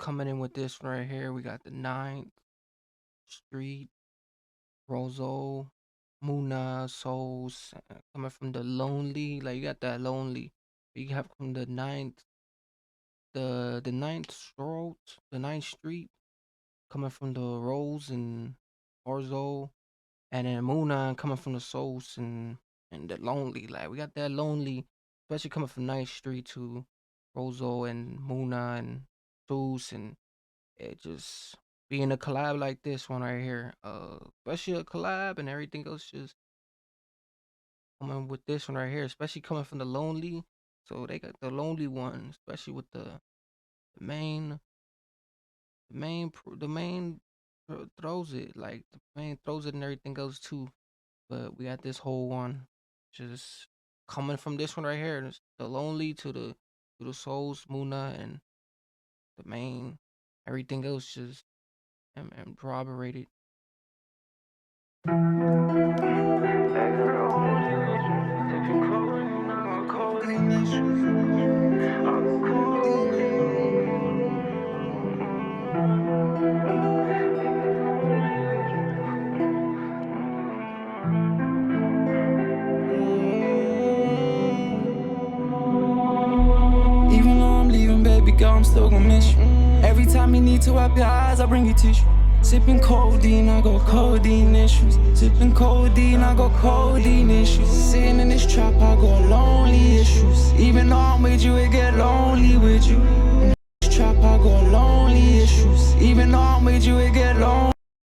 coming in with this one right here. We got the Ninth Street, Roseau, Munna, Souls, coming from the Lonely. Like you got that Lonely. You have from the Ninth Road, the Ninth Street, coming from the Rose and Orzo, and then Munna coming from the Souls and the Lonely. Like we got that Lonely, especially coming from Ninth Street to Roseau and Munna and Souls and it just being a collab like this one right here, especially a collab and everything else just coming with this one right here, especially coming from the Lonely. So they got the Lonely one, especially with the main, the main throws it like the main throws it and everything else too. But we got this whole one just coming from this one right here, the Lonely to the Souls, Muna, and the main, everything else just and corroborated. Even though I'm leaving, baby girl, I'm still gon' miss you. Every time you need to wipe your eyes, I bring you tissue. Sipping codeine, I got codeine issues. Sipping codeine, I got codeine issues. Sitting in this trap, I got lonely issues. Even though I'm with you, it get lonely with you. In this trap, I got lonely issues. Even though I'm with you, it get lonely.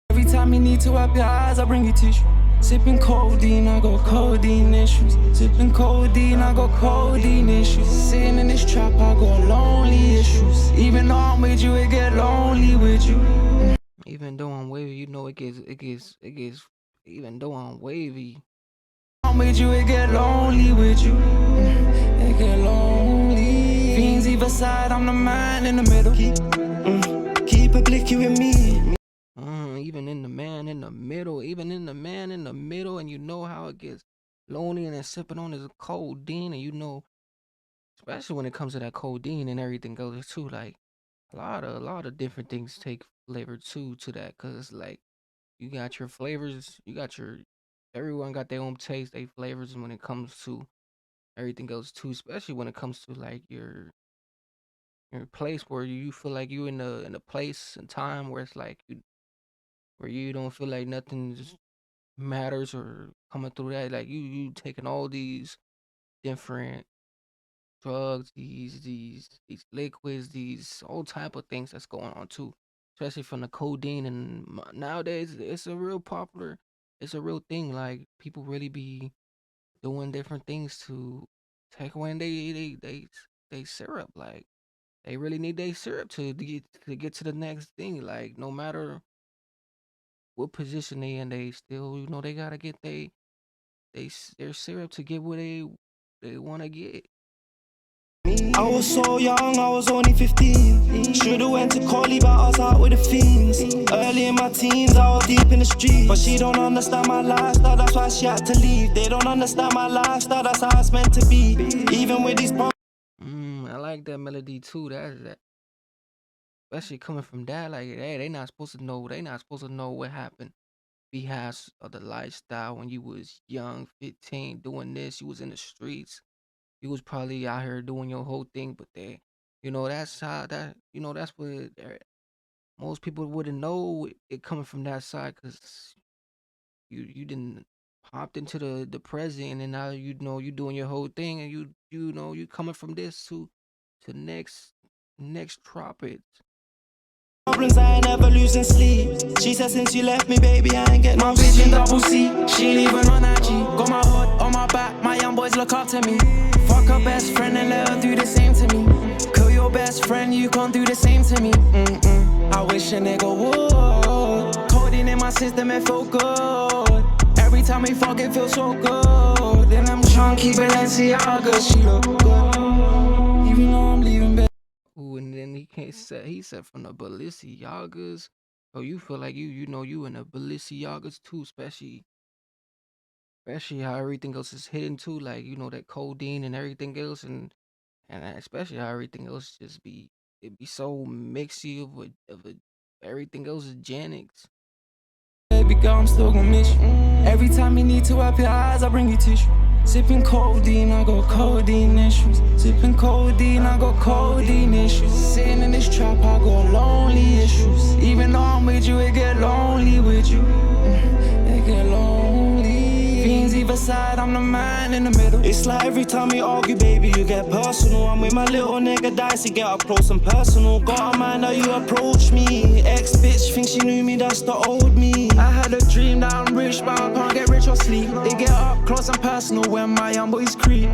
Every time you need to wipe your eyes, I bring you tissue. Sipping codeine, I got codeine issues. Sipping codeine, I got codeine issues. Sitting in this trap, I got lonely issues. Even though I'm with you, it get lonely with you. Even though I'm wavy, you know it gets. Even though I'm wavy, I'm with you, it get lonely with you. It get lonely. Fiends either side, I'm the man in the middle. Keep a blicky with me. even in the man in the middle, even in the man in the middle, and you know how it gets lonely and then sipping on his codeine, and you know, especially when it comes to that codeine and everything goes too, like a lot of different things take flavor too to that, cause like you got your flavors, you got your everyone got their own taste, they flavors when it comes to everything goes too, especially when it comes to like your place where you feel like you in a place and time where it's like you where you don't feel like nothing just matters or coming through that like you taking all these different drugs, these liquids, these all type of things that's going on too, especially from the codeine and nowadays it's a real popular, it's a real thing. Like people really be doing different things to take away and they syrup like they really need their syrup to get to the next thing. Like no matter what position they in, they still they gotta get their syrup to get what they want to get. I was so young, I was only 15. Should've went to Collie, but I was out with the fiends. Early in my teens, I was deep in the street. But she don't understand my lifestyle, that's why she had to leave. They don't understand my lifestyle, that's how it's meant to be. Even with these I like that melody too. That especially coming from that, like hey, they not supposed to know. They not supposed to know what happened behind of the lifestyle when you was young, 15, doing this. You was in the streets. You was probably out here doing your whole thing, but that's how that's what most people wouldn't know it coming from that side because you didn't hopped into the present and now you doing your whole thing and you coming from this to next tropics. problems, I ain't never losing sleep. She said since you left me, baby, I ain't get no bitch in double C. She ain't even on IG. Got my hood on my back, my young boys look up to me. Fuck her best friend and let her do the same to me. Kill your best friend, you can't do the same to me. I wish a nigga would. Codeine in my system, it feel good. Every time we fuck, it feels so good. Then I'm chunky Balenciaga, she look good. Even though I'm leaving, baby. Ooh, and then he said from the Balenciagas. So you feel like you in the Balenciagas too, especially how everything else is hidden too, like that codeine and everything else, and especially how everything else just be. it be so mixy of a everything else is Janix. Baby girl, I'm still gon' miss you. Every time you need to wipe your eyes, I bring you tissue. Sipping codeine, I got codeine issues. Sipping codeine, I got codeine issues. Sitting in this trap, I got lonely issues. Even though I'm with you, it get lonely with you. It get lonely. Fiends either side, I'm the man in the middle. It's like every time we argue, baby, you get personal. I'm with my little nigga Dicey, get up close and personal. Got a mind how you approach me. Ex-bitch thinks she knew me, that's the old me. I had a dream that I'm rich, but I can't get rich or sleep. They get up close and personal when my young boys creep.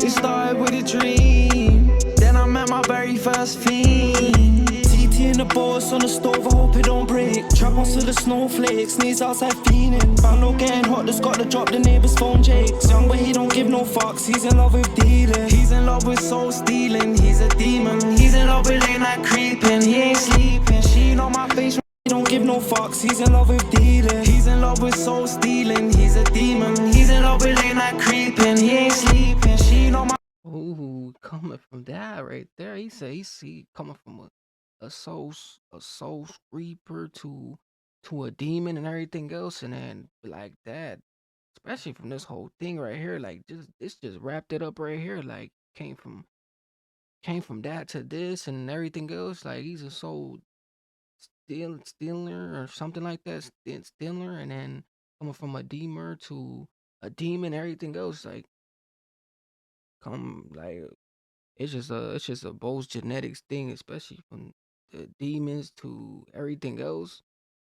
It started with a dream, then I met my very first fiend. TT in the boss on the stove, I hope it don't break. Trap on to the snowflakes, knees outside fiending. Found no getting hot, just got to drop the neighbor's phone jakes. Young but he don't give no fucks, he's in love with dealing. He's in love with soul stealing, he's a demon. He's in love with late night creeping, he ain't sleeping. She know my face. He don't give no fucks, he's in love with dealing. He's in love with soul stealing, he's a demon. He's in love with late night creeping, he ain't sleeping. She know my. Ooh, coming from that right there, he said he see coming from a soul reaper to a demon and everything else, and then like that, especially from this whole thing right here, like just wrapped it up right here, like came from that to this and everything else, like he's a soul stealer or something like that, stealer, and then coming from a demon to a demon, everything else, like come like it's just a both genetics thing, especially from the demons to everything else.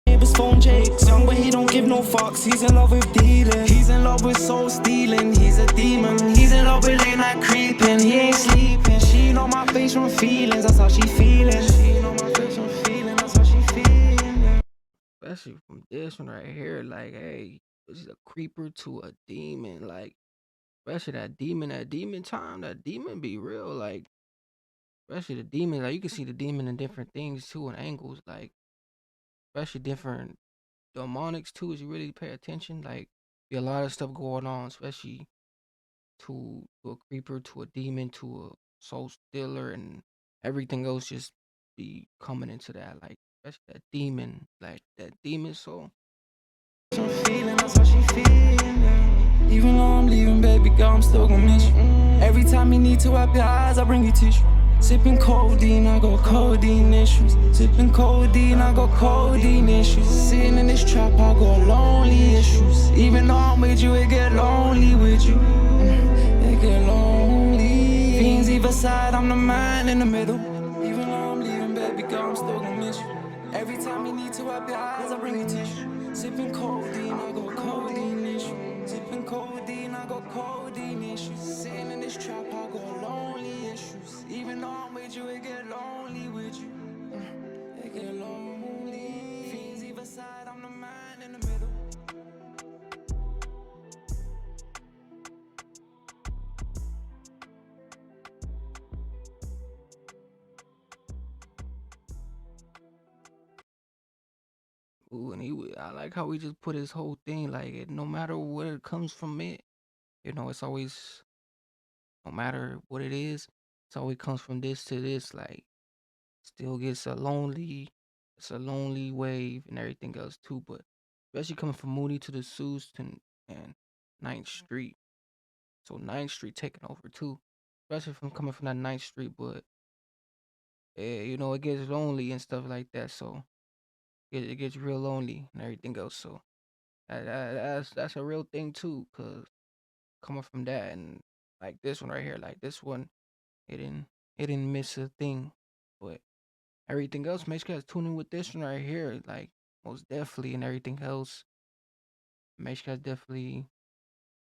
Neighbor's phone jakes, young but he don't give no fucks, he's in love with dealing. He's in love with soul stealing, he's a demon. He's in love with late night creeping, he ain't sleeping. She know my face from feelings, that's how she feeling. She know my face from feeling, that's how she feeling. Especially from this one right here, like, hey, this is a creeper to a demon, like, especially that demon time, that demon be real, like, especially the demon, like, you can see the demon in different things too, and angles, like, especially different demonics too, as you really pay attention, like, be a lot of stuff going on, especially to a creeper, to a demon, to a soul stealer, and everything else just be coming into that, like, especially that demon, like, that demon soul. From feeling, that's how she feeling. Even though I'm leaving, baby girl, I'm still gon' miss you. Every time you need to wipe your eyes, I bring you tissue. Sipping codeine, I got codeine issues. Sipping codeine, I got codeine issues. Sitting in this trap, I got lonely issues. Even though I'm with you, it get lonely with you. It get lonely. Fiends either side, I'm the man in the middle. Even though I'm leaving, baby girl, I'm still gon' miss you. Every time you need to wipe your eyes, I bring you tissue. Sipping codeine, I got codeine issues. Sipping codeine, I got codeine issues. Sitting in this trap, I got lonely issues. Even though I'm with you, it get lonely with you. It get lonely. Fiends either side, I'm the man in the middle. Ooh, and I like how he just put his whole thing like no matter where it comes from, it's always no matter what it is, it's always comes from this to this. Like still gets it's a lonely wave and everything else too. But especially coming from Mooney to the Suits and Ninth Street, so Ninth Street taking over too. Especially from coming from that Ninth Street, but it gets lonely and stuff like that. So it gets real lonely and everything else. So that's a real thing too, cause coming from that and like this one right here, like this one, it didn't miss a thing, but everything else, make sure you guys tune in with this one right here, like most definitely, and everything else. Make sure you guys definitely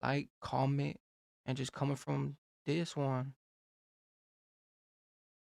like, comment, and just coming from this one.